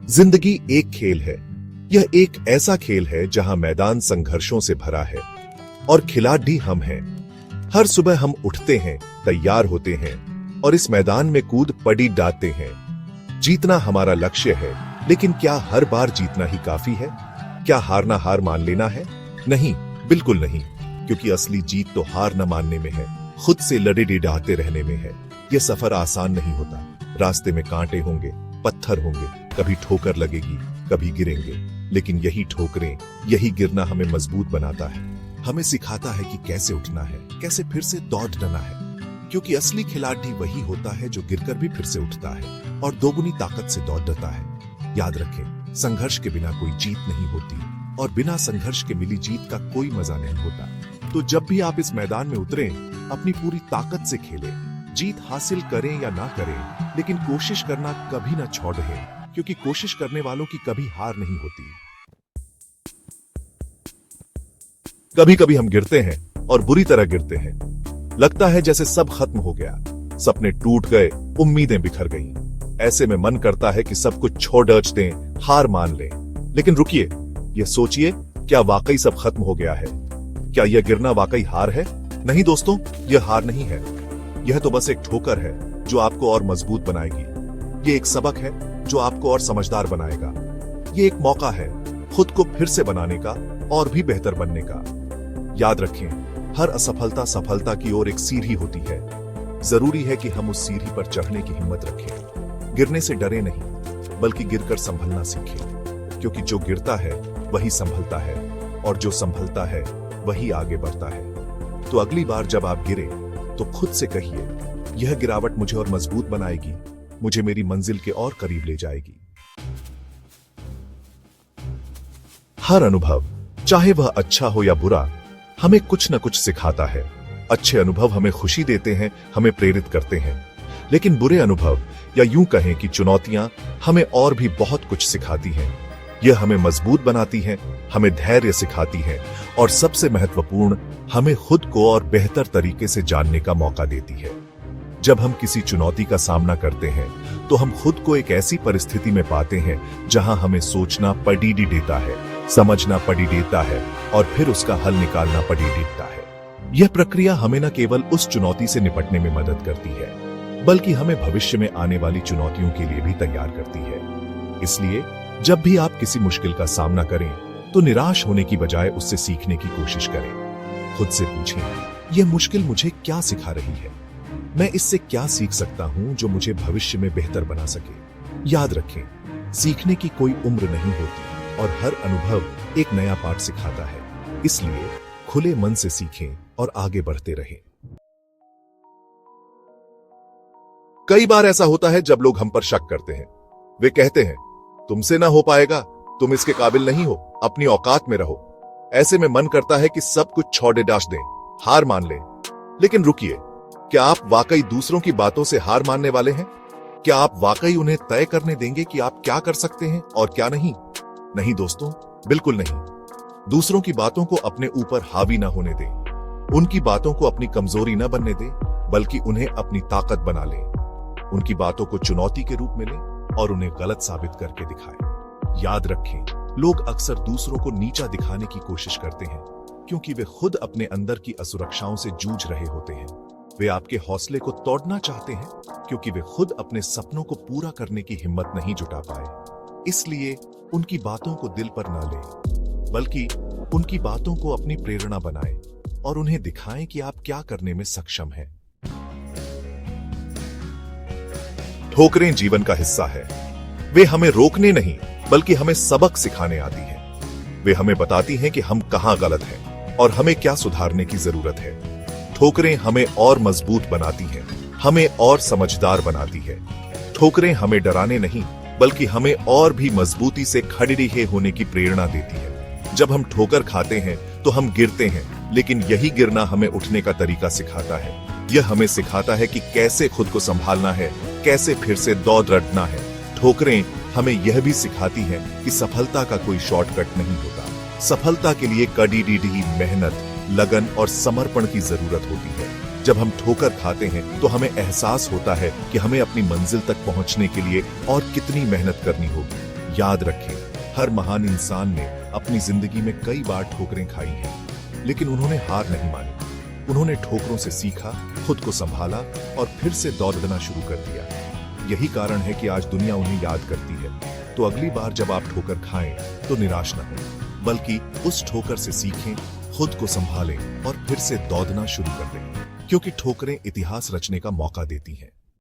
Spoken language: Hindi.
जिंदगी एक खेल है। यह एक ऐसा खेल है जहां मैदान संघर्षों से भरा है और खिलाड़ी हम हैं। हर सुबह हम उठते हैं, तैयार होते हैं और इस मैदान में कूद पड़ी डालते हैं। जीतना हमारा लक्ष्य है, लेकिन क्या हर बार जीतना ही काफी है? क्या हारना हार मान लेना है? नहीं, बिल्कुल नहीं, क्योंकि असली जीत तो हार न मानने में है, खुद से लड़े डिडाते रहने में है। यह सफर आसान नहीं होता। रास्ते में कांटे होंगे, पत्थर होंगे, कभी ठोकर लगेगी, कभी गिरेंगे, लेकिन यही ठोकरें, यही गिरना हमें मजबूत बनाता है। हमें सिखाता है कि कैसे उठना है, कैसे फिर से दौड़ना है, क्योंकि असली खिलाड़ी वही होता है जो गिरकर भी फिर से उठता है और दोगुनी ताकत से दौड़ता है। याद रखें, संघर्ष के बिना कोई जीत नहीं होती और बिना संघर्ष के मिली जीत का कोई मजा नहीं होता। तो जब भी आप इस मैदान में उतरें, अपनी पूरी ताकत से खेलें। जीत हासिल करें या ना करें, लेकिन कोशिश करना कभी ना छोड़ें, क्योंकि कोशिश करने वालों की कभी हार नहीं होती। कभी कभी हम गिरते हैं और बुरी तरह गिरते हैं। लगता है जैसे सब खत्म हो गया, सपने टूट गए, उम्मीदें बिखर गईं। ऐसे में मन करता है कि सब कुछ छोड़ डच दें, हार मान लें। लेकिन रुकिए, यह सोचिए, क्या वाकई सब खत्म हो गया है? क्या यह गिरना वाकई हार है? नहीं दोस्तों, यह हार नहीं है। यह तो बस एक ठोकर है जो आपको और मजबूत बनाएगी। ये एक सबक है जो आपको और समझदार बनाएगा। ये एक मौका है खुद को फिर से बनाने का और भी बेहतर बनने का। याद रखें, हर असफलता सफलता की ओर एक सीढ़ी होती है। जरूरी है कि हम उस सीढ़ी पर चढ़ने की हिम्मत रखें। गिरने से डरे नहीं, बल्कि गिरकर संभलना सीखें, क्योंकि जो गिरता है वही संभलता है और जो संभलता है वही आगे बढ़ता है। तो अगली बार जब आप गिरे तो खुद से कहिए, यह गिरावट मुझे और मजबूत बनाएगी, मुझे मेरी मंजिल के और करीब ले जाएगी। हर अनुभव, चाहे वह अच्छा हो या बुरा, हमें कुछ न कुछ सिखाता है। अच्छे अनुभव हमें खुशी देते हैं, हमें प्रेरित करते हैं, लेकिन बुरे अनुभव या यूं कहें कि चुनौतियां हमें और भी बहुत कुछ सिखाती हैं। यह हमें मजबूत बनाती हैं, हमें धैर्य सिखाती है और सबसे महत्वपूर्ण, हमें खुद को और बेहतर तरीके से जानने का मौका देती है। जब हम किसी चुनौती का सामना करते हैं तो हम खुद को एक ऐसी परिस्थिति में पाते हैं जहां हमें सोचना पड़ी देता है, समझना पड़ी देता है और फिर उसका हल निकालना पड़ी देता है। यह प्रक्रिया हमें न केवल उस चुनौती से निपटने में मदद करती है, बल्कि हमें भविष्य में आने वाली चुनौतियों के लिए भी तैयार करती है। इसलिए जब भी आप किसी मुश्किल का सामना करें तो निराश होने की बजाय उससे सीखने की कोशिश करें। खुद से पूछें, यह मुश्किल मुझे क्या सिखा रही है? मैं इससे क्या सीख सकता हूं जो मुझे भविष्य में बेहतर बना सके? याद रखें, सीखने की कोई उम्र नहीं होती और हर अनुभव एक नया पाठ सिखाता है। इसलिए खुले मन से सीखें और आगे बढ़ते रहें। कई बार ऐसा होता है जब लोग हम पर शक करते हैं। वे कहते हैं, तुमसे ना हो पाएगा, तुम इसके काबिल नहीं हो, अपनी औकात में रहो। ऐसे में मन करता है कि सब कुछ छोड़ डाश दें, हार मान लें। लेकिन रुकिए, क्या आप वाकई दूसरों की बातों से हार मानने वाले हैं? क्या आप वाकई उन्हें तय करने देंगे कि आप क्या कर सकते हैं और क्या नहीं? नहीं दोस्तों, बिल्कुल नहीं। दूसरों की बातों को अपने ऊपर हावी ना होने दें। उनकी बातों को अपनी कमजोरी न बनने दें, बल्कि उन्हें अपनी ताकत बना लें। उनकी बातों को चुनौती के रूप में लें और उन्हें गलत साबित करके दिखाएं। याद रखें, लोग अक्सर दूसरों को नीचा दिखाने की कोशिश करते हैं, क्योंकि वे खुद अपने अंदर की असुरक्षाओं से जूझ रहे होते हैं। वे आपके हौसले को तोड़ना चाहते हैं, क्योंकि वे खुद अपने सपनों को पूरा करने की हिम्मत नहीं जुटा पाए। इसलिए उनकी बातों को दिल पर ना लें, बल्कि उनकी बातों को अपनी प्रेरणा बनाएं और उन्हें दिखाएं कि आप क्या करने में सक्षम हैं। ठोकरें जीवन का हिस्सा है। वे हमें रोकने नहीं, बल्कि हमें सबक सिखाने आती हैं। वे हमें बताती हैं कि हम कहां गलत हैं और हमें क्या सुधारने की जरूरत है। ठोकरें हमें और मजबूत बनाती हैं, हमें और समझदार बनाती है। ठोकरें हमें डराने नहीं, बल्कि हमें और भी मजबूती से खड़े होने की प्रेरणा देती है। जब हम ठोकर खाते हैं तो हम गिरते हैं, लेकिन यही गिरना हमें उठने का तरीका सिखाता है। यह हमें सिखाता है कि कैसे खुद को संभालना है, कैसे फिर से दौड़ना है। ठोकरें हमें यह भी सिखाती हैं कि सफलता का कोई शॉर्टकट नहीं होता। सफलता के लिए कड़ी मेहनत, लगन और समर्पण की जरूरत होती है। जब हम ठोकर खाते हैं तो हमें एहसास होता है कि हमें अपनी मंजिल तक पहुंचने के लिए और कितनी मेहनत करनी होगी। याद रखें, हर महान इंसान ने अपनी जिंदगी में कई बार ठोकरें खाई हैं, लेकिन उन्होंने हार नहीं मानी। उन्होंने ठोकरों से सीखा, खुद को संभाला और फिर से दौड़ना शुरू कर दिया। यही कारण है कि आज दुनिया उन्हें याद करती है। तो अगली बार जब आप ठोकर खाएं तो निराश न हो, बल्कि उस ठोकर से सीखें, खुद को संभालें और फिर से दौड़ना शुरू कर दें, क्योंकि ठोकरें इतिहास रचने का मौका देती हैं।